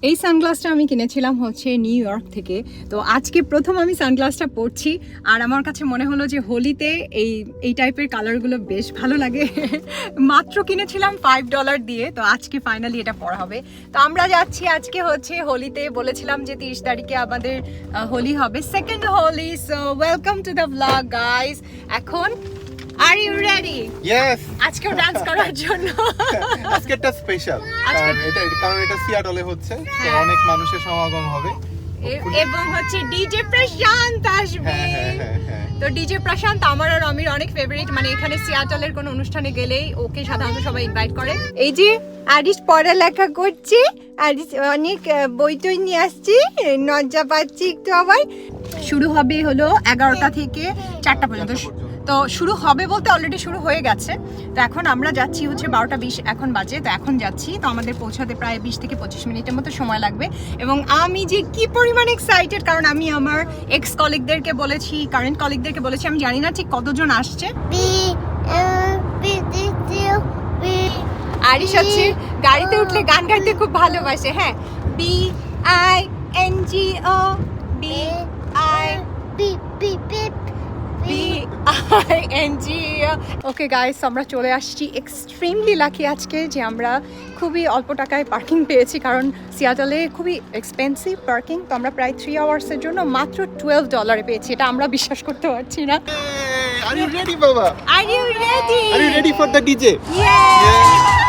এই সানগ্লাসটা আমি কিনেছিলাম হচ্ছে নিউ ইয়র্ক থেকে। তো আজকে প্রথম আমি সানগ্লাসটা পরছি, আর আমার কাছে মনে হলো যে হোলিতে এই টাইপের কালারগুলো বেশ ভালো লাগে। মাত্র কিনেছিলাম $5 দিয়ে, তো আজকে ফাইনালি এটা পরা হবে। তো আমরা যাচ্ছি আজকে হচ্ছে হোলিতে, বলেছিলাম যে 30 তারিখে আমাদের হোলি হবে, second Holi. So welcome to the blog guys. এখন আর ইউ রেডি? ইয়েস, আজকেও ডান্স করার জন্য। আজকেরটা স্পেশাল, কারণ এটা সিয়াটলে হচ্ছে, তো অনেক মানুষের সমাগম হবে এবং হচ্ছে ডিজে প্রশান্ত আসবে। তো ডিজে প্রশান্ত আমার আর আমির অনেক ফেভারিট, মানে এখানে সিয়াটলের কোনো অনুষ্ঠানে গেলেই ওকে সাধারণত সবাই ইনভাইট করে। এই যে আরিশ পড়ালেখা করছে, আরিশ অনেক বই টই নিয়ে আসছি, লজ্জা পাচ্ছি একটু। আবার শুরু হবে হলো 11টা থেকে 4টা পর্যন্ত। তো শুরু হবে বলতে অলরেডি শুরু হয়ে গেছে। তো এখন আমরা যাচ্ছি হচ্ছে 12টা 20 এখন বাজে, তো এখন যাচ্ছি। তো আমাদের পৌঁছাতে প্রায় 20 থেকে 25 মিনিটের মতো সময় লাগবে। এবং আমি যে কি পরিমাণ এক্সাইটেড, কারণ আমি আমার এক্স কলিগদেরকে বলেছি, কারেন্ট কলিগদেরকে বলেছি, আমি জানি না ঠিক কতজন আসছে। আরিশ হচ্ছে গাড়িতে উঠলে গান গাইতে খুব ভালোবাসে। হ্যাঁ, BINGO ওকে গাইস, আমরা চলে আসছি। এক্সট্রিমলি লাকি আজকে যে আমরা খুবই অল্প টাকায় পার্কিং পেয়েছি, কারণ সিয়াটলে খুবই এক্সপেন্সিভ পার্কিং। তো আমরা প্রায় 3 আওয়ার্সের জন্য মাত্র $12 পেয়েছি, এটা আমরা বিশ্বাস করতে পারছি না। Are you ready, Baba? Are you ready? Are you ready for the DJ? Yeah!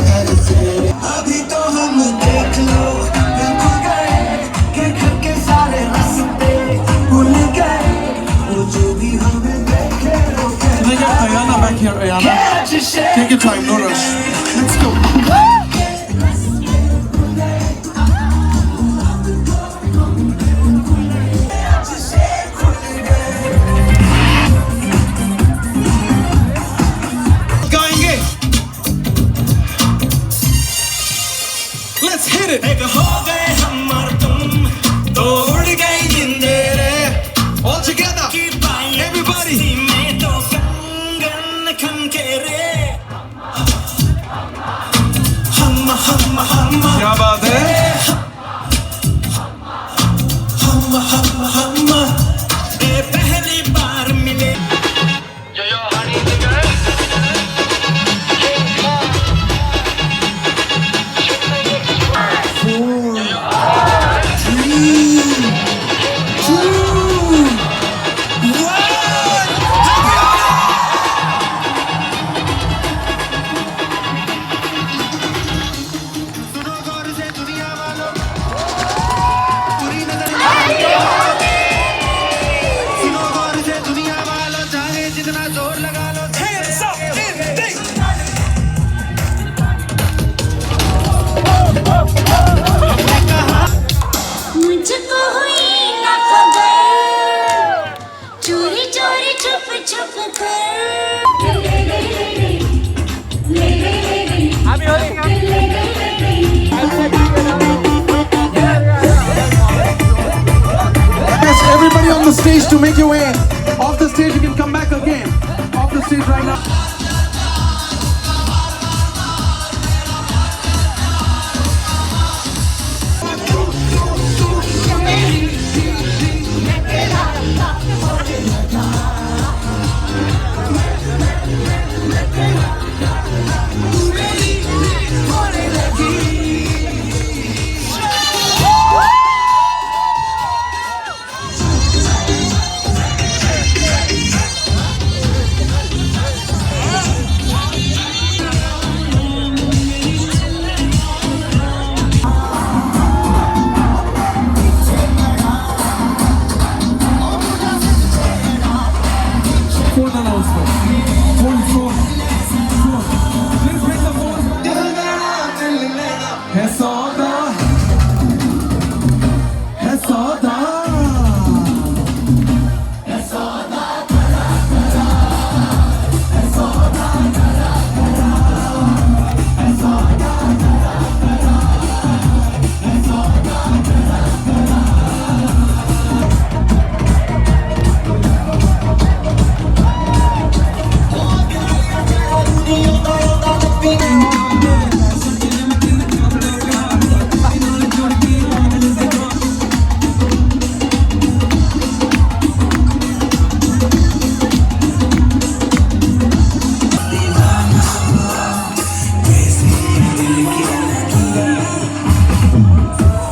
अभी तो हम देख लो बिल्कुल गए के घर के सारे रास्ते भूल गए वो जो भी हमें देखे वो Can I get Ayana back here, Ayana? Take your time, no rush. Let's go. गाएंगे. Let's hit it. एक हो गए हम और तुम तो उड़ गई नींदें All together. Everybody. में तो कंगन खनके रे हम क्या बात है? ये पहली बार मिले मुझको हुई ना खबर चोरी चोरी छुप छुप कर Yes, everybody on the stage to make your way off the stage. You can come back again off the stage right now. Phone announcement. Phone. Please bring the phone. है सौदा.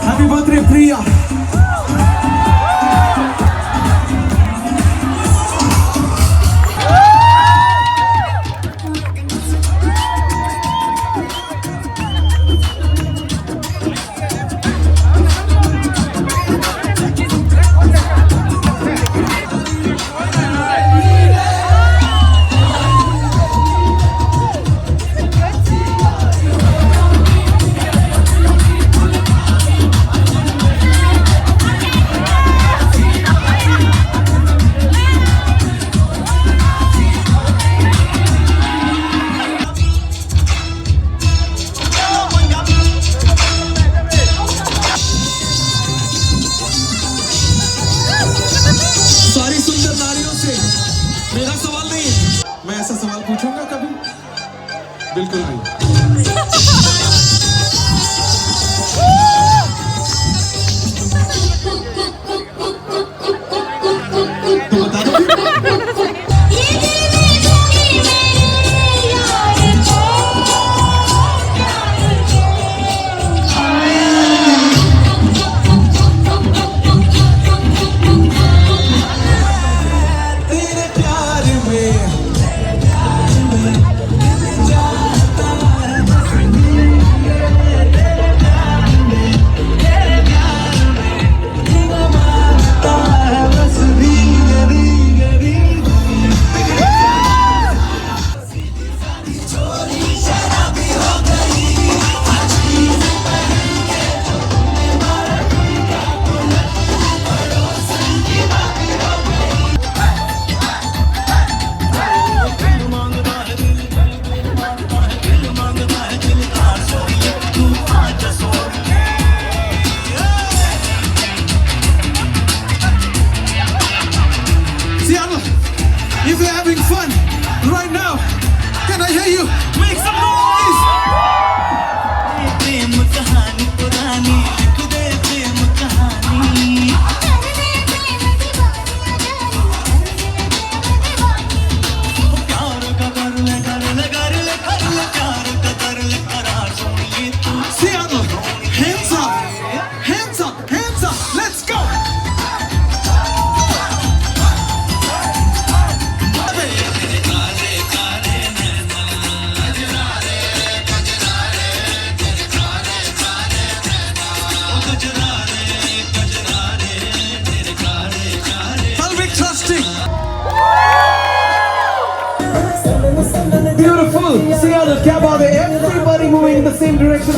Happy birthday, Priya. सारी सुंदर नारियों से मेरा सवाल नहीं है. मैं ऐसा सवाल पूछूंगा कभी? बिल्कुल नहीं. तो बता दो. ये दिल में दूंगी मेरे यार तेरे प्यार में जाता same direction.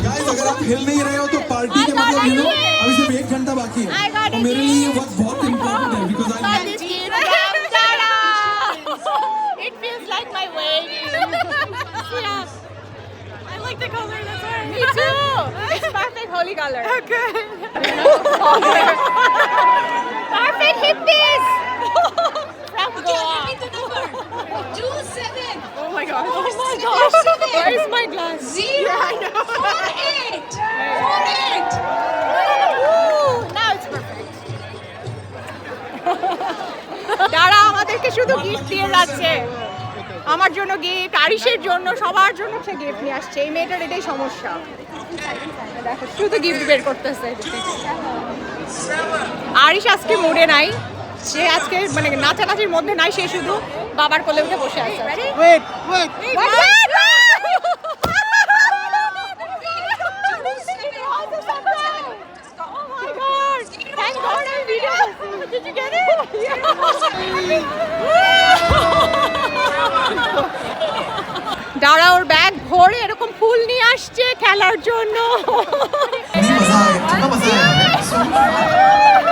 Guys, अगर आप हिल नहीं रहे हो तो पार्टी के मतलब you know अभी सिर्फ 1 घंटा बाकी है और मेरे लिए ये वक्त बहुत important है because I It feels like my wedding. Yeah. I like the color. That's why. Me too. It's perfect Holi color. Okay. Perfect hippies. From Goa. Give me the number. 27. Oh my gosh. Oh my gosh. Where is my glass? 0. Yeah, I know. 48. 48. Woo! Now it's perfect. দাঁড়া আমাদেরকে শুধু gift দিয়ে যাচ্ছে আমার জন্য gift আরিশের জন্য সবার জন্য সে গিফট নিয়ে আসছে এই মেয়েটার এটাই সমস্যা দেখো শুধু গিফট বের করতেছে আরিশ আজকে মুডে নাই সে আজকে মানে নাচানাচির মধ্যে নাই সে শুধু বাবার কোলে উঠে বসে আছে wait wait Thank God I'm video. Did you get it? দাঁড়া ওর ব্যাগ ভরে এরকম ফুল নিয়ে আসছে খেলার জন্য नहीं मजा आया कितना मजा आया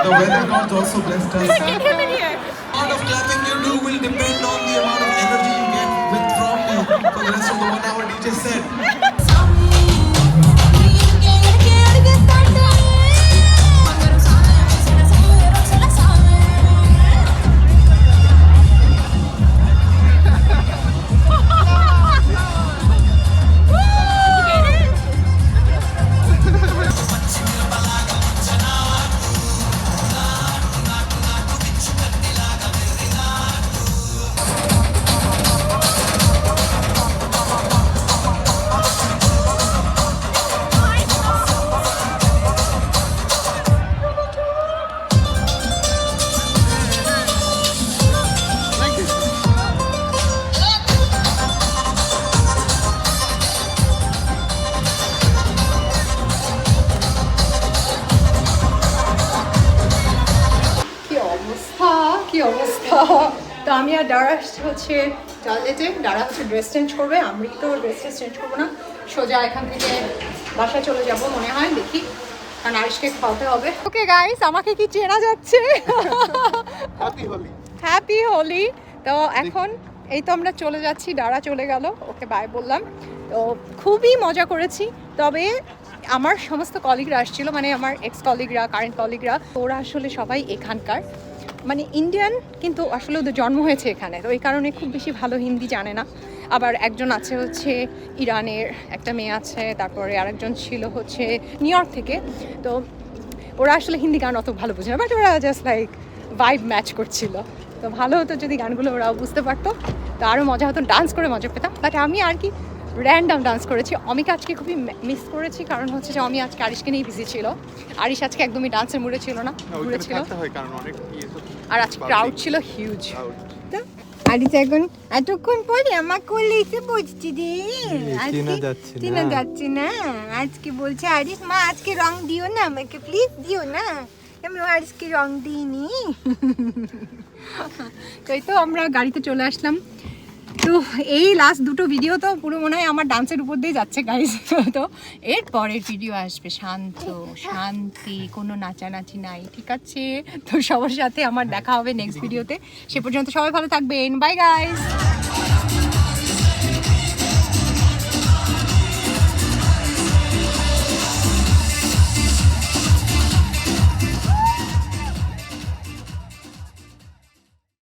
the weather gods also blessed us Get him in here. amount of clapping you do will depend on the amount of energy you get with from me for the rest of the 1 hour DJ set কি অবস্থা তো আমি আর দাঁড়া হচ্ছে টয়লেটে দাঁড়া হচ্ছে dress change করবে আমি তো ড্রেস চেঞ্জ করবো না সোজা এখান থেকে বাসায় চলে যাব মনে হয় দেখি কারণ আরিশকে খাওয়াতে হবে ওকে গাইস আমাকে কি চেনা যাচ্ছে হ্যাপি হোলি হ্যাপি হোলি তো এখন এই তো আমরা চলে যাচ্ছি দাঁড়া চলে গেল ওকে বাই বললাম তো খুবই মজা করেছি তবে আমার সমস্ত কলিগরা আসছিল মানে আমার এক্স কলিগরা কারেন্ট কলিগরা ওরা আসলে সবাই এখানকার মানে ইন্ডিয়ান কিন্তু আসলে ওদের জন্ম হয়েছে এখানে তো এই কারণে খুব বেশি ভালো হিন্দি জানে না আবার একজন আছে হচ্ছে ইরানের একটা মেয়ে আছে তারপরে আরেকজন ছিল হচ্ছে নিউ ইয়র্ক থেকে তো ওরা আসলে হিন্দি গান অত ভালো বোঝে না বাট ওরা জাস্ট লাইক ভাইব ম্যাচ করছিল তো ভালো হতো যদি গানগুলো ওরাও বুঝতে পারতো তো আরও মজা হতো ডান্স করে মজা পেতাম বাট আমি আর কি র্যান্ডাম ডান্স করেছি অমিকা আজকে খুবই মিস করেছি কারণ হচ্ছে যে অমি আজকে আরিশকে নিয়ে বিজি ছিল আরিশ আজকে একদমই ডান্সের মুডে ছিল না ঘুরে ছিল আর আজকে ক্রাউড ছিল হিউজ আরিশ এখন এতক্ষণ পরে আমার কোলে এসে বসছি রে চেনা যাচ্ছে না আজকে বলছে আরিশ মা আজকে রং দিও না আমাকে প্লিজ দিও না আমি আরিশকে রং দিইনি তো এই তো আমরা গাড়িতে চলে আসলাম তো এই লাস্ট দুটো ভিডিও তো পুরো মনে হয় আমার ডান্সের উপর দিয়ে যাচ্ছে গাইজ তো এর পরের ভিডিও আসবে শান্ত শান্তি কোনো নাচানাচি নাই ঠিক আছে তো সবার সাথে আমার দেখা হবে নেক্সট ভিডিওতে সে পর্যন্ত সবাই ভালো থাকবেন বাই গাইজ